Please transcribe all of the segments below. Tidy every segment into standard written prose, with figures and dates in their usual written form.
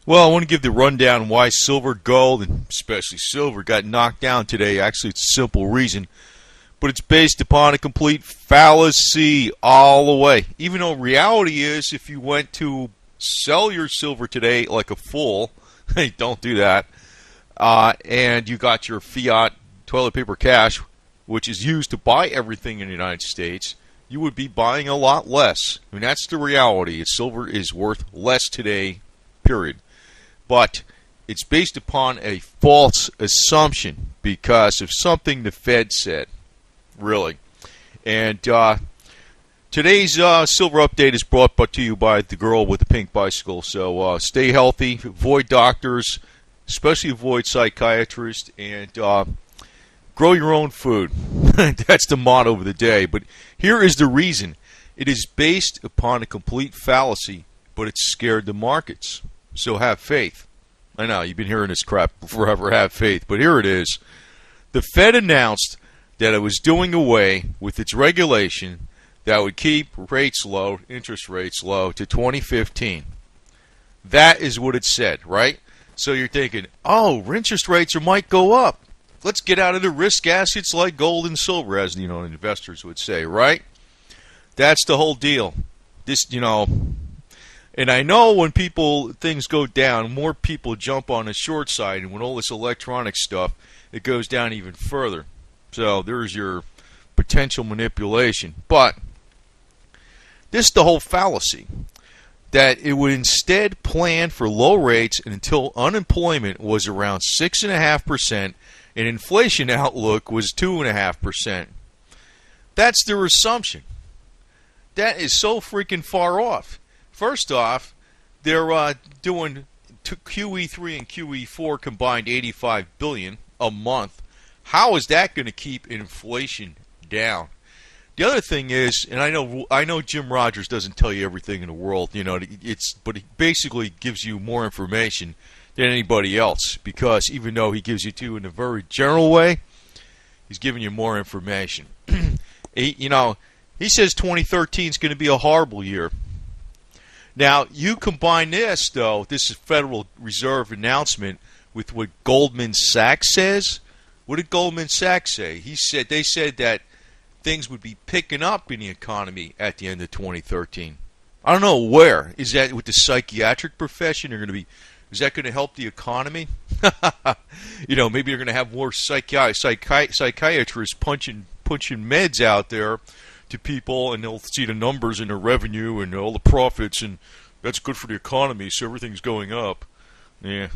Well, I want to give the rundown why silver, gold, and especially silver got knocked down today. Actually, it's a simple reason, but it's based upon a complete fallacy all the way. Even though reality is, if you went to sell your silver today like a fool, hey, don't do that, and you got your fiat toilet paper cash, which is used to buy everything in the United States, you would be buying a lot less. I mean, that's the reality. Silver is worth less today, period. But it's based upon a false assumption because of something the Fed said, really. And today's silver update is brought to you by the girl with the pink bicycle. So stay healthy, avoid doctors, especially avoid psychiatrists, and grow your own food. That's the motto of the day. But here is the reason. It is based upon a complete fallacy, but it scared the markets. So have faith. I know, you've been hearing this crap forever, have faith. But here it is. The Fed announced that it was doing away with its regulation that would keep rates low, interest rates low, to 2015. That is what it said, right? So you're thinking, oh, interest rates might go up. Let's get out of the risk assets like gold and silver, as investors would say, right? That's the whole deal. And I know when things go down, more people jump on the short side, and with all this electronic stuff, it goes down even further. So there's your potential manipulation. But this is the whole fallacy, that it would instead plan for low rates until unemployment was around 6.5% and inflation outlook was 2.5%. That's their assumption. That is so freaking far off. First off, they're doing QE3 and QE4 combined $85 billion a month. How is that going to keep inflation down? The other thing is, and I know Jim Rogers doesn't tell you everything in the world, but he basically gives you more information than anybody else, because even though he gives it to you in a very general way, he's giving you more information. He says 2013 is going to be a horrible year. Now, you combine this, though, this is Federal Reserve announcement, with what Goldman Sachs says. What did Goldman Sachs say? They said that things would be picking up in the economy at the end of 2013. I don't know where. Is that with the psychiatric profession? Is that going to help the economy? Maybe you're going to have more psychiatrists punching meds out there to people, and they'll see the numbers and the revenue and all the profits, and that's good for the economy, so everything's going up. Yeah.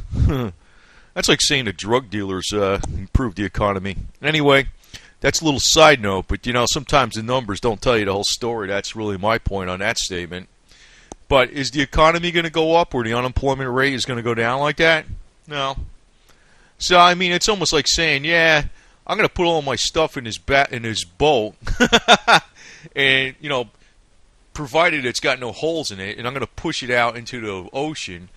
That's like saying the drug dealers improve the economy. Anyway, that's a little side note, but sometimes the numbers don't tell you the whole story. That's really my point on that statement. But is the economy going to go up, or the unemployment rate is going to go down like that? No. So it's almost like saying, yeah, I'm going to put all my stuff in his boat, and provided it's got no holes in it, and I'm going to push it out into the ocean,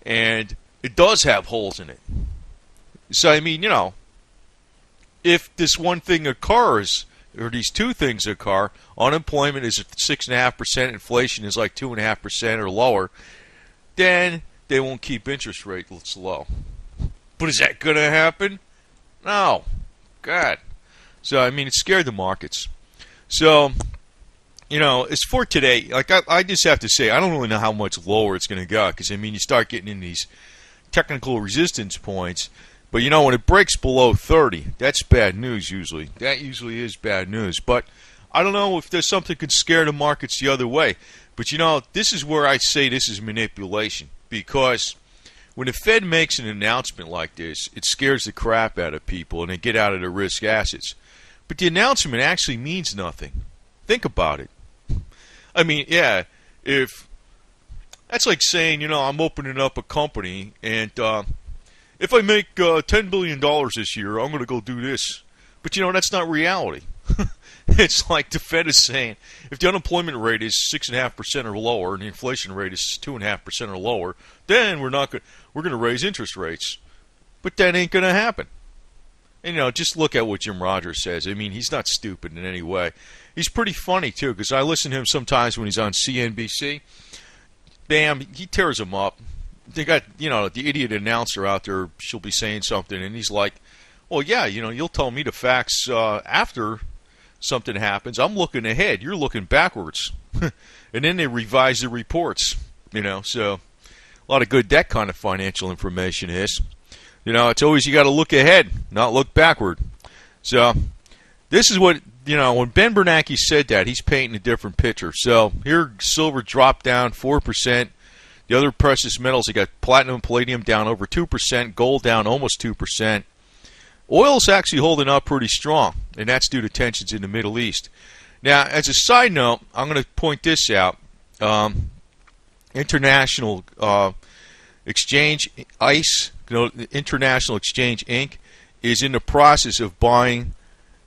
and it does have holes in it. So if this one thing occurs, or these two things occur, unemployment is at 6.5%, inflation is like 2.5% or lower, then they won't keep interest rates low. But is that going to happen? No. God. So, it scared the markets. So, as for today, like I just have to say, I don't really know how much lower it's going to go, because, you start getting in these technical resistance points. But, when it breaks below 30, that's bad news usually. That usually is bad news. But I don't know if there's something that could scare the markets the other way. But, this is where I say this is manipulation. Because when the Fed makes an announcement like this, it scares the crap out of people, and they get out of their risk assets. But the announcement actually means nothing. Think about it. If that's like saying, I'm opening up a company, and if I make $10 billion this year, I'm going to go do this. But, that's not reality. It's like the Fed is saying, if the unemployment rate is 6.5% or lower, and the inflation rate is 2.5% or lower, then we're going to raise interest rates. But that ain't going to happen. And, just look at what Jim Rogers says. He's not stupid in any way. He's pretty funny, too, because I listen to him sometimes when he's on CNBC. Bam, he tears them up. they got, the idiot announcer out there. She'll be saying something, and he's like, well, yeah, you'll tell me the facts after something happens. I'm looking ahead. You're looking backwards. And then they revise the reports, So a lot of good that kind of financial information is. It's always you got to look ahead, not look backward. So this is what, when Ben Bernanke said that, he's painting a different picture. So here silver dropped down 4%. The other precious metals, you got platinum and palladium down over 2%, gold down almost 2%. Oil's actually holding up pretty strong, and that's due to tensions in the Middle East. Now, as a side note, I'm going to point this out. International Exchange, ICE, International Exchange Inc., is in the process of buying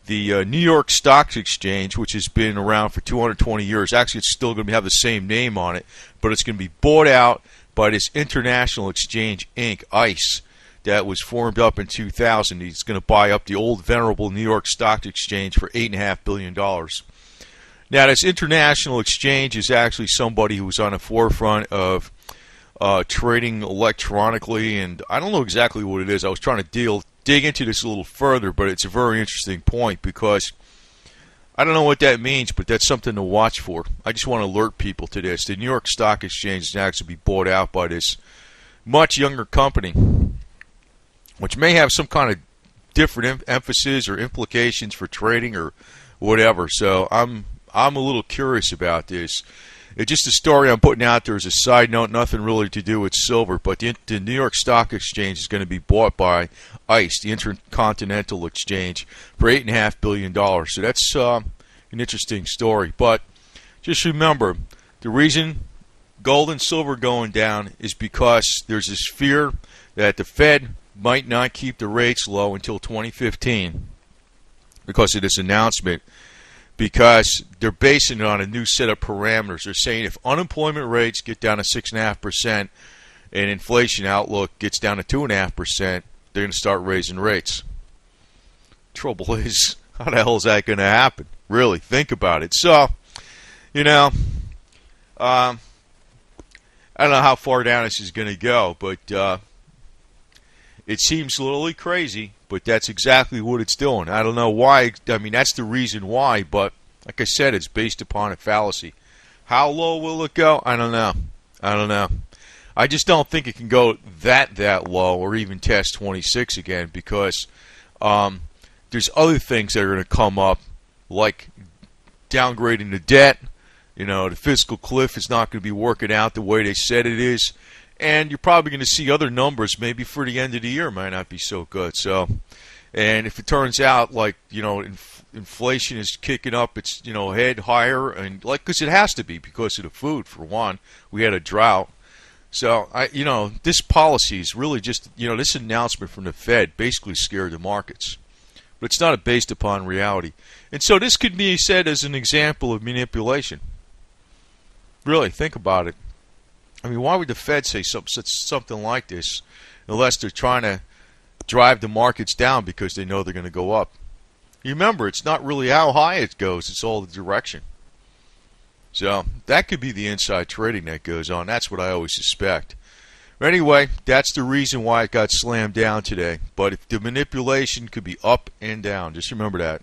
the New York Stock Exchange, which has been around for 220 years. Actually, it's still going to have the same name on it, but it's going to be bought out by this International Exchange Inc., ICE, that was formed up in 2000. He's going to buy up the old venerable New York Stock Exchange for $8.5 billion. Now, this International Exchange is actually somebody who was on the forefront of trading electronically, and I don't know exactly what it is. I was trying to dig into this a little further, but it's a very interesting point because I don't know what that means, but that's something to watch for. I just want to alert people to this. The New York Stock Exchange is actually be bought out by this much younger company, which may have some kind of different emphasis or implications for trading or whatever. So I'm a little curious about this. It's just a story I'm putting out there as a side note, nothing really to do with silver, but the New York Stock Exchange is going to be bought by ICE, the Intercontinental Exchange, for $8.5 billion. So that's an interesting story. But just remember, the reason gold and silver going down is because there's this fear that the Fed might not keep the rates low until 2015 because of this announcement, because they're basing it on a new set of parameters. They're saying if unemployment rates get down to 6.5% and inflation outlook gets down to 2.5%, they're going to start raising rates. Trouble is, how the hell is that going to happen? Really, think about it. So, I don't know how far down this is going to go, but it seems a little crazy, but that's exactly what it's doing. I don't know why. I mean, that's the reason why, but like I said, it's based upon a fallacy. How low will it go? I don't know. I just don't think it can go that low or even test 26 again, because there's other things that are going to come up, like downgrading the debt. The fiscal cliff is not going to be working out the way they said it is. And you're probably going to see other numbers maybe for the end of the year might not be so good. So, and if it turns out like, inflation is kicking up its, head higher, and because it has to be because of the food, for one. We had a drought. So, this policy is really just, this announcement from the Fed basically scared the markets. But it's not based upon reality. And so this could be said as an example of manipulation. Really, think about it. I mean, why would the Fed say something like this unless they're trying to drive the markets down because they know they're going to go up? You remember, it's not really how high it goes, it's all the direction. So that could be the inside trading that goes on. That's what I always suspect. But anyway, that's the reason why it got slammed down today. But if the manipulation could be up and down, just remember that.